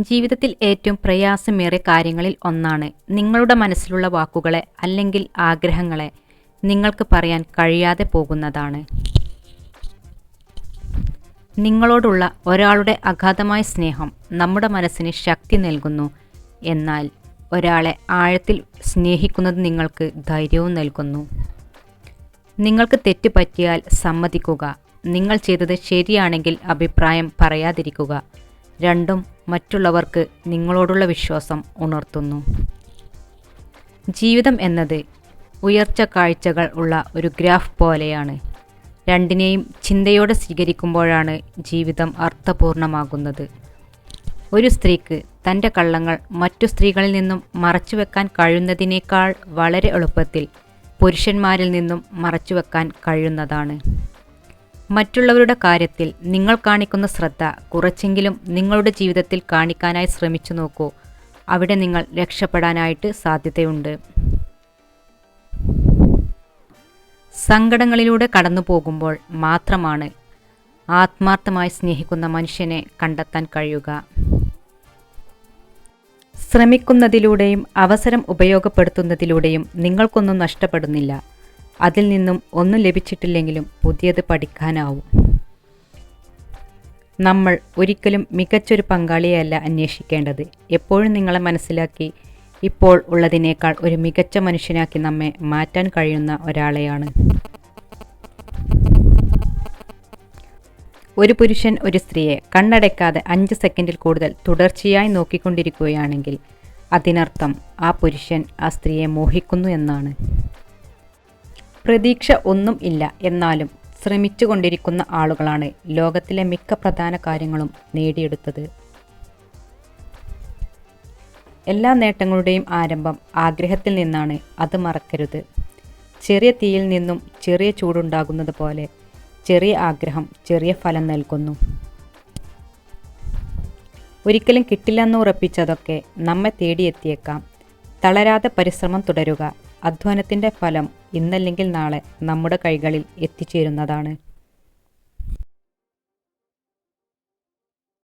ജീവിതത്തിൽ ഏറ്റവും പ്രയാസമേറിയ കാര്യങ്ങളിൽ ഒന്നാണ് നിങ്ങളുടെ മനസ്സിലുള്ള വാക്കുകളെ അല്ലെങ്കിൽ ആഗ്രഹങ്ങളെ നിങ്ങൾക്ക് പറയാൻ കഴിയാതെ പോകുന്നതാണ്. നിങ്ങളോടുള്ള ഒരാളുടെ അഗാധമായ സ്നേഹം നമ്മുടെ മനസ്സിന് ശക്തി നൽകുന്നു. എന്നാൽ ഒരാളെ ആഴത്തിൽ സ്നേഹിക്കുന്നത് നിങ്ങൾക്ക് ധൈര്യവും നൽകുന്നു. നിങ്ങൾക്ക് തെറ്റ് പറ്റിയാൽ സമ്മതിക്കുക. നിങ്ങൾ ചെയ്തത് ശരിയാണെങ്കിൽ അഭിപ്രായം പറയാതിരിക്കുക. രണ്ടും മറ്റുള്ളവർക്ക് നിങ്ങളോടുള്ള വിശ്വാസം ഉണർത്തുന്നു. ജീവിതം എന്നത് ഉയർച്ച കാഴ്ചകൾ ഉള്ള ഒരു ഗ്രാഫ് പോലെയാണ്. രണ്ടിനെയും ചിന്തയോടെ സ്വീകരിക്കുമ്പോഴാണ് ജീവിതം അർത്ഥപൂർണമാകുന്നത്. ഒരു സ്ത്രീക്ക് തൻ്റെ കള്ളങ്ങൾ മറ്റു സ്ത്രീകളിൽ നിന്നും മറച്ചുവെക്കാൻ കഴിയുന്നതിനേക്കാൾ വളരെ എളുപ്പത്തിൽ പുരുഷന്മാരിൽ നിന്നും മറച്ചുവെക്കാൻ കഴിയുന്നതാണ്. മറ്റുള്ളവരുടെ കാര്യത്തിൽ നിങ്ങൾ കാണിക്കുന്ന ശ്രദ്ധ കുറച്ചെങ്കിലും നിങ്ങളുടെ ജീവിതത്തിൽ കാണിക്കാനായി ശ്രമിച്ചു നോക്കൂ. അവിടെ നിങ്ങൾ രക്ഷപ്പെടാനായിട്ട് സാധ്യതയുണ്ട്. സങ്കടങ്ങളിലൂടെ കടന്നു പോകുമ്പോൾ മാത്രമാണ് ആത്മാർത്ഥമായി സ്നേഹിക്കുന്ന മനുഷ്യനെ കണ്ടെത്താൻ കഴിയുക. ശ്രമിക്കുന്നതിലൂടെയും അവസരം ഉപയോഗപ്പെടുത്തുന്നതിലൂടെയും നിങ്ങൾക്കൊന്നും നഷ്ടപ്പെടുന്നില്ല. അതിൽ നിന്നും ഒന്നും ലഭിച്ചിട്ടില്ലെങ്കിലും പുതിയത് പഠിക്കാനാവും. നമ്മൾ ഒരിക്കലും മികച്ചൊരു പങ്കാളിയെയല്ല അന്വേഷിക്കേണ്ടത്. എപ്പോഴും നിങ്ങളെ മനസ്സിലാക്കി ഇപ്പോൾ ഉള്ളതിനേക്കാൾ ഒരു മികച്ച മനുഷ്യനാക്കി നമ്മെ മാറ്റാൻ കഴിയുന്ന ഒരാളെയാണ്. ഒരു പുരുഷൻ ഒരു സ്ത്രീയെ കണ്ണടയ്ക്കാതെ 5 സെക്കൻഡിൽ കൂടുതൽ തുടർച്ചയായി നോക്കിക്കൊണ്ടിരിക്കുകയാണെങ്കിൽ അതിനർത്ഥം ആ പുരുഷൻ ആ സ്ത്രീയെ മോഹിക്കുന്നു എന്നാണ്. പ്രതീക്ഷ ഒന്നും ഇല്ല എന്നാലും ശ്രമിച്ചു കൊണ്ടിരിക്കുന്ന ആളുകളാണ് ലോകത്തിലെ മിക്ക പ്രധാന കാര്യങ്ങളും നേടിയെടുത്തത്. എല്ലാ നേട്ടങ്ങളുടെയും ആരംഭം ആഗ്രഹത്തിൽ നിന്നാണ്. അത് മറക്കരുത്. ചെറിയ തീയിൽ നിന്നും ചെറിയ ചൂടുണ്ടാകുന്നത് പോലെ ചെറിയ ആഗ്രഹം ചെറിയ ഫലം നൽകുന്നു. ഒരിക്കലും കിട്ടില്ലെന്ന് ഉറപ്പിച്ചതൊക്കെ നമ്മെ തേടിയെത്തിയേക്കാം. തളരാതെ പരിശ്രമം തുടരുക. അധ്വാനത്തിൻ്റെ ഫലം ഇന്നല്ലെങ്കിൽ നാളെ നമ്മുടെ കൈകളിൽ എത്തിച്ചേരുന്നതാണ്.